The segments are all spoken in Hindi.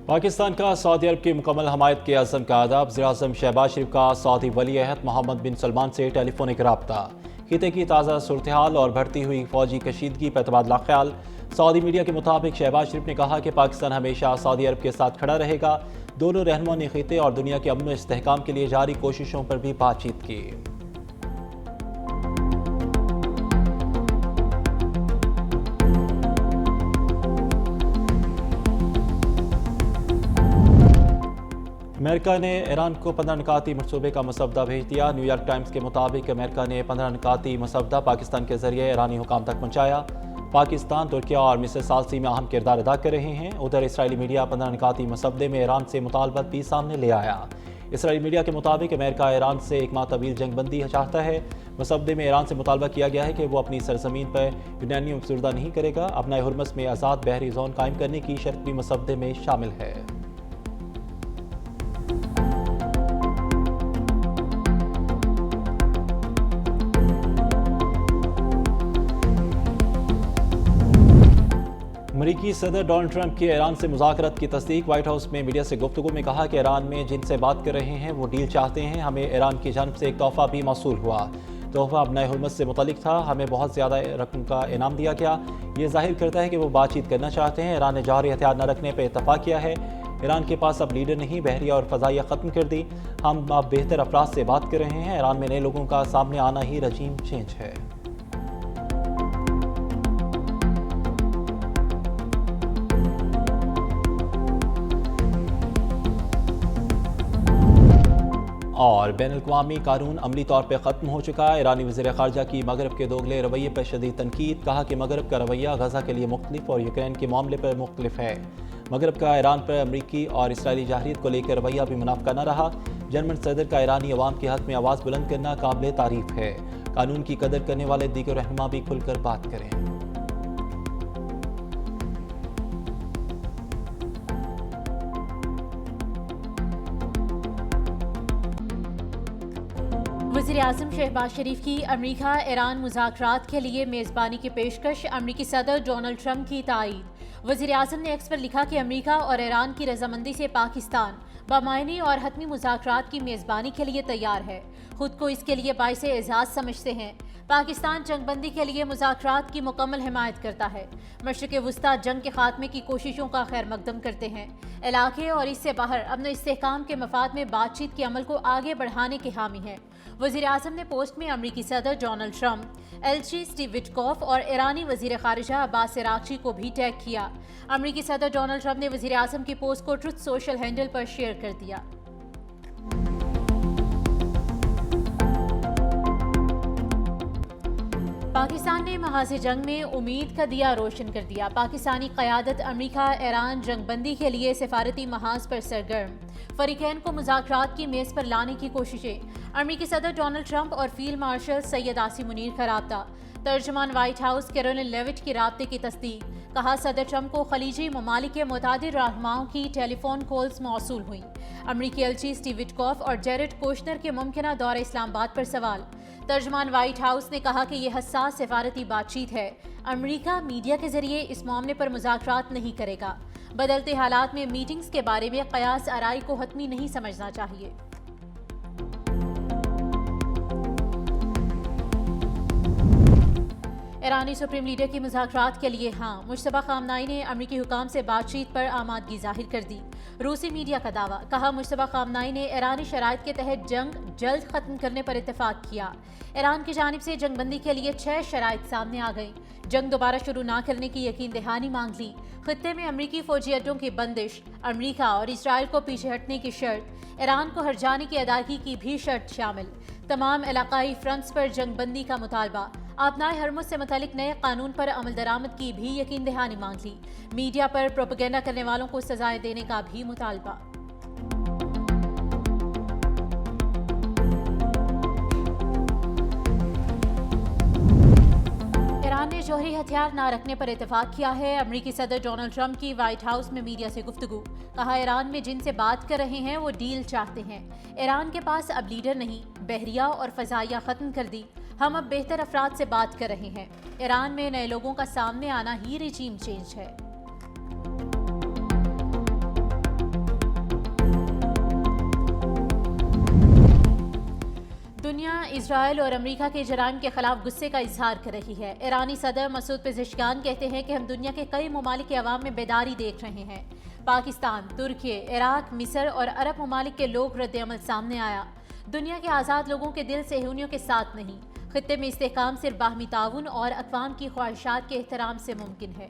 पाकिस्तान का सऊदी अरब की मुकम्मल हमायत के अज़म का आदाब। वज़ीर-ए-आज़म शहबाज शरीफ का सऊदी वली अहद मोहम्मद बिन सलमान से टेलीफोनिक रब्ता, खिते की ताज़ा सूरत हाल और बढ़ती हुई फौजी कशीदगी पर तबादला ख्याल। सऊदी मीडिया के मुताबिक शहबाज शरीफ ने कहा कि पाकिस्तान हमेशा सऊदी अरब के साथ खड़ा रहेगा। दोनों रहनुमाओं ने खिते और दुनिया के अमन व इस्तेहकाम के लिए जारी कोशिशों पर भी बातचीत की। अमेरिका ने ईरान को 15 निकाती मनसूबे का मसवदा भेज दिया। न्यूयॉर्क टाइम्स के मुताबिक अमेरिका ने 15 निकाती मसवदा पाकिस्तान के जरिए ईरानी हुकाम तक पहुँचाया। पाकिस्तान, तुर्किया और मिस्र सालसी में अहम किरदार अदा कर रहे हैं। उधर इसराइली मीडिया 15 निकाती मसवदे में ईरान से मुतालबत भी सामने ले आया। इसराइली मीडिया के मुताबिक अमेरिका ईरान से एक माह तवील जंग बंदी चाहता है। मसवदे में ईरान से मुतालबा किया गया है कि वो अपनी सरजमीन पर यूरेनियम अफसुर्दा नहीं करेगा। अपना हुर्मस में आज़ाद बहरी जोन कायम करने की शर्त भी मसवदे में शामिल है। अमरीकी सदर डोनाल्ड ट्रंप की ईरान से मुज़ाकरात की तस्दीक। व्हाइट हाउस में मीडिया से गुफ्तगू में कहा कि ईरान में जिनसे बात कर रहे हैं वो डील चाहते हैं। हमें ईरान की जानब से एक तोहफ़ा भी मौसूल हुआ। तोहफ़ा अपना हुर्मत से मुतल्लिक था। हमें बहुत ज़्यादा रकम का इनाम दिया गया। ये जाहिर करता है कि वो बातचीत करना चाहते हैं। ईरान ने जौहरी हथियार न रखने पर इत्तफाक किया है। ईरान के पास अब लीडर नहीं, बहरिया और फ़ज़ाइया ख़त्म कर दी। हम अब बेहतर अफराद से बात कर रहे हैं। ईरान में नए लोगों का सामने आना ही रजीम चेंज है। और बैनुल-अक़वामी कानून अमली तौर पर ख़त्म हो चुका है। ईरानी वज़ीर ख़ारजा की मगरब के दोगले रवैये पर शदीद तनकीद। कहा कि मगरब का रवैया गज़ा के लिए मुख्तलिफ और यूक्रेन के मामले पर मुख्तलिफ है। मगरब का ईरान पर अमरीकी और इसराइली जाहिरियत को लेकर रवैया भी मुनाफ़िका न रहा। जर्मन सदर का ईरानी अवाम के हक़ में आवाज़ बुलंद करना काबिल तारीफ़ है। कानून की कदर करने वाले दीगर रहनुमा भी खुलकर बात करें। वज़ीर-ए-आज़म शहबाज शरीफ की अमरीका ईरान मुज़ाकरात के लिए मेज़बानी की पेशकश। अमरीकी सदर डोनाल्ड ट्रंप की तायीद। वज़ीर-ए-आज़म ने एक्स पर लिखा कि अमरीका और ईरान की रजामंदी से पाकिस्तान बामायनी और हतमी मुज़ाकरात की मेज़बानी के लिए तैयार है। खुद को इसके लिए बाइस एजाज़ समझते हैं। पाकिस्तान जंगबंदी के लिए मुज़ाकरात की मुकम्मल हिमायत करता है। मशरिक़ वुस्ता जंग के खात्मे की कोशिशों का खैर मकदम करते हैं। इलाके और इससे बाहर अमन इस्तेहकाम के मफाद में बातचीत के अमल को आगे बढ़ाने के हामी हैं। वज़ीर-ए-आज़म ने पोस्ट में अमरीकी सदर डोनाल्ड ट्रंप, एलची स्टीव विटकॉफ और ईरानी वज़ीर ख़ारिजा अब्बास अराग़ची को भी टैग किया। अमरीकी सदर डोनाल्ड ट्रंप ने वज़ीर-ए-आज़म की पोस्ट को ट्रुथ सोशल हैंडल पर शेयर कर दिया। पाकिस्तान ने महाज़ जंग में उम्मीद का दिया रोशन कर दिया। पाकिस्तानी क़यादत अमरीका ईरान जंगबंदी के लिए सिफारती महाज पर सरगर्म। फरीकैन को मुज़ाकरात की मेज़ पर लाने की कोशिशें। अमरीकी सदर डोनाल्ड ट्रंप और फील्ड मार्शल सैयद आसिम मुनीर का राब्ता। तर्जमान व्हाइट हाउस कैरोलिन लेविट की राब्ते की तस्दीक। कहा सदर ट्रंप को खलीजी ममालिक के मुतादिद रहनुमाओं की टेलीफोन कॉल्स मौसूल हुई। अमरीकी एलची स्टीव विटकॉफ और जेरेड कोशनर के मुमकिना दौरे इस्लामाबाद पर सवाल। तर्जमान व्हाइट हाउस ने कहा कि यह हसास सिफारती बातचीत है। अमरीका मीडिया के जरिए इस मामले पर मुज़ाकरात नहीं करेगा। बदलते हालात में मीटिंग्स के बारे में क़यास आराई को हतमी नहीं समझना चाहिए। ईरानी सुप्रीम लीडर की मुज़ाकरात के लिए हाँ। मुश्तबा ख़ामनाई ने अमरीकी हुकाम से बातचीत पर आमादगी जाहिर कर दी। रूसी मीडिया का दावा। कहा मुश्तबा ख़ामनाई ने ईरानी शराइत के तहत जंग जल्द ख़त्म करने पर इत्तेफाक किया। ईरान की जानिब से जंगबंदी के लिए 6 शराइत सामने आ गई। जंग दोबारा शुरू न करने की यकीन दहानी मांग ली। खित्ते में अमरीकी फौजी अड्डों की बंदिश। अमरीका और इसराइल को पीछे हटने की शर्त। ईरान को हर्जाने की अदायगी की भी शर्त शामिल। तमाम इलाकाई फ्रंट्स पर जंगबंदी का मुतालबा। आपनाए हरमुज से मुतालिक नए कानून पर अमल दरामद की भी यकीन दहानी मांग ली। मीडिया पर प्रोपेगेंडा करने वालों को सजाएं देने का भी मुतालबा। ईरान ने जौहरी हथियार न रखने पर इत्तेफाक किया है। अमरीकी सदर डोनाल्ड ट्रंप की व्हाइट हाउस में मीडिया से गुफ्तगू। कहा ईरान में जिनसे बात कर रहे हैं वो डील चाहते हैं। ईरान के पास अब लीडर नहीं, बहरिया और फ़ज़ाइया ख़त्म कर दी। हम अब बेहतर अफराद से बात कर रहे हैं। ईरान में नए लोगों का सामने आना ही रिजीम चेंज है। दुनिया इजरायल और अमेरिका के जराइम के खिलाफ गुस्से का इजहार कर रही है। ईरानी सदर मसूद पेज़ेश्कियान कहते हैं कि हम दुनिया के कई ममालिक के अवाम में बेदारी देख रहे हैं। पाकिस्तान, तुर्की, इराक, मिस्र और अरब ममालिक के लोग रद्द-ए-अमल सामने आया। दुनिया के आज़ाद लोगों के दिल सेहूनियों के साथ नहीं। खित्ते में इस्तेहकाम सिर्फ बाहमी ताउन और अक़वाम की ख्वाहिशात के एहतराम से मुमकिन है।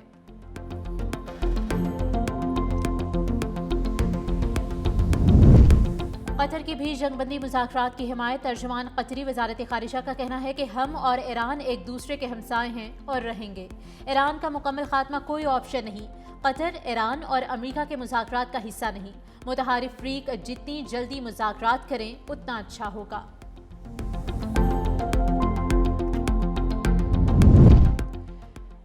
कतर की भी जंगबंदी मुज़ाकरात की हिमायत। तर्जुमान कतरी वज़ारत ख़ारिजा का कहना है कि हम और ईरान एक दूसरे के हमसाए हैं और रहेंगे। ईरान का मुकम्मल खात्मा कोई ऑप्शन नहीं। कतर, ईरान और अमेरिका के मुज़ाकरात का हिस्सा नहीं। मुतहारिफ फ़रीक जितनी जल्दी मुज़ाकरात करें उतना अच्छा होगा।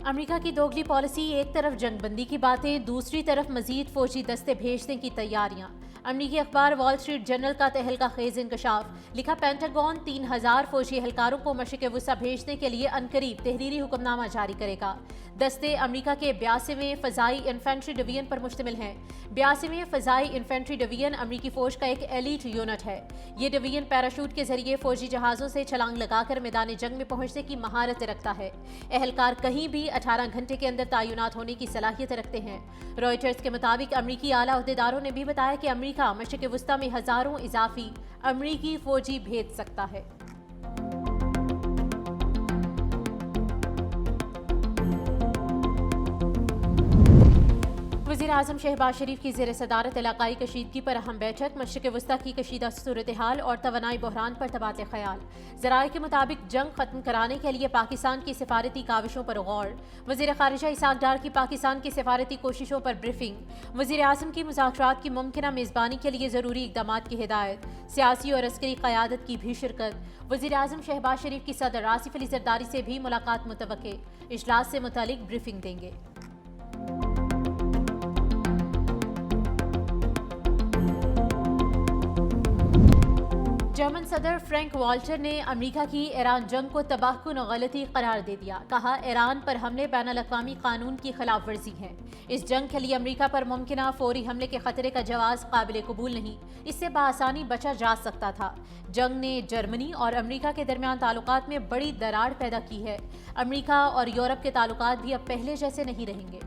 अमेरिका की दोगली पॉलिसी, एक तरफ जंगबंदी की बातें, दूसरी तरफ मजीद फौजी दस्ते भेजने की तैयारियां। अमरीकी अखबार वॉल स्ट्रीट जर्नल का तहलका खेज इंकशाफ। लिखा, पेंटागन 3000 फौजी एहलकारों को मशरिक़ वुस्ता भेजने के लिए अनकरीब तहरीरी हुक्मनामा जारी करेगा। दस्ते अमरीका के 82वें फ़ज़ाई इन्फेंट्री डिवीजन पर मुश्तमिल हैं। 82वें फ़ज़ाई इन्फेंट्री डिवीजन अमरीकी फ़ौज का एक एलीट यूनिट है। ये डिवीजन पैराशूट के जरिए फौजी जहाज़ों से छलांग लगाकर मैदान जंग में पहुंचने की महारत रखता है। एहलकार कहीं भी 18 घंटे के अंदर तैनात होने की सलाहियत रखते हैं। रॉयटर्स के मुताबिक अमरीकी आला अहदेदारों ने भी बताया कि अमरीका मशरिक़ वुस्ता में हज़ारों इजाफी अमरीकी फ़ौजी भेज सकता है। वज़ीर-ए-आज़म शहबाज शरीफ की ज़ेर सदारत इलाकाई कशीदगी पर अहम बैठक। मशरिक़ वुस्ता की कशीदा सूरत हाल और तवानाई बहरान पर तबादले ख्याल। ज़राए के मुताबिक जंग खत्म कराने के लिए पाकिस्तान की सिफारती काविशों पर गौर। वज़ीर ख़ारिजा इसहाक़ डार की पाकिस्तान की सिफारती कोशिशों पर ब्रीफिंग। वज़ीर-ए-आज़म की मुज़ाकरात की मुमकिना मेज़बानी के लिए ज़रूरी इक़दामात की हिदायत। सियासी और अस्करी क़यादत की भी शिरकत। वज़ीर-ए-आज़म शहबाज शरीफ की सदर आसिफ अली ज़रदारी से भी मुलाकात मुतवक्के। इजलास से मुतालिक ब्रीफिंग देंगे। जर्मन सदर फ्रैंक वाल्टर ने अमेरिका की ईरान जंग को तबाहकुन गलती करार दे दिया। कहा, ईरान पर हमले बैनुल-अक़वामी कानून की खिलाफ वर्जी है। इस जंग के लिए अमेरिका पर मुमकिना फौरी हमले के खतरे का जवाब काबिल कबूल नहीं। इससे बआसानी बचा जा सकता था। जंग ने जर्मनी और अमेरिका के दरमियान ताल्लुकात में बड़ी दरार पैदा की है। अमेरिका और यूरोप के ताल्लुकात भी अब पहले जैसे नहीं रहेंगे।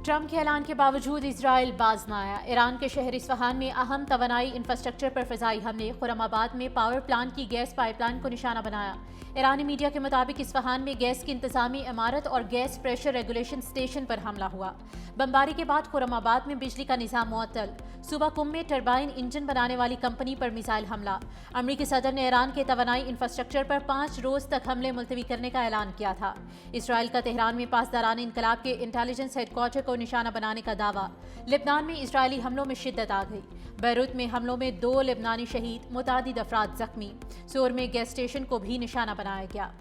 ट्रंप के ऐलान के बावजूद इजराइल बाज न आया। ईरान के शहर इस्फहान में अहम तवानाई इंफ्रास्ट्रक्चर पर फ़िज़ाई हमले। खुरमाबाद में पावर प्लांट की गैस पाइपलाइन को निशाना बनाया। ईरानी मीडिया के मुताबिक इस्फहान में गैस की इंतज़ामी इमारत और गैस प्रेशर रेगुलेशन स्टेशन पर हमला हुआ। बमबारी के बाद खुरमाबाद में बिजली का निज़ाम मुअत्तल। सूबा कुम में टरबाइन इंजन बनाने वाली कंपनी पर मिसाइल हमला। अमरीकी सदर ने ईरान के तवानाई इंफ्रास्ट्रक्चर पर 5 रोज़ तक हमले मुलतवी करने का ऐलान किया था। इसराइल का तेहरान में पासदारान इनकलाब के इंटेलिजेंस हेडक्वार्टर को निशाना बनाने का दावा। लेबनान में इजरायली हमलों में शिद्दत आ गई। बैरूत में हमलों में 2 लेबनानी शहीद, मुतादिद अफराद जख्मी। सोर में गैस स्टेशन को भी निशाना बनाया गया।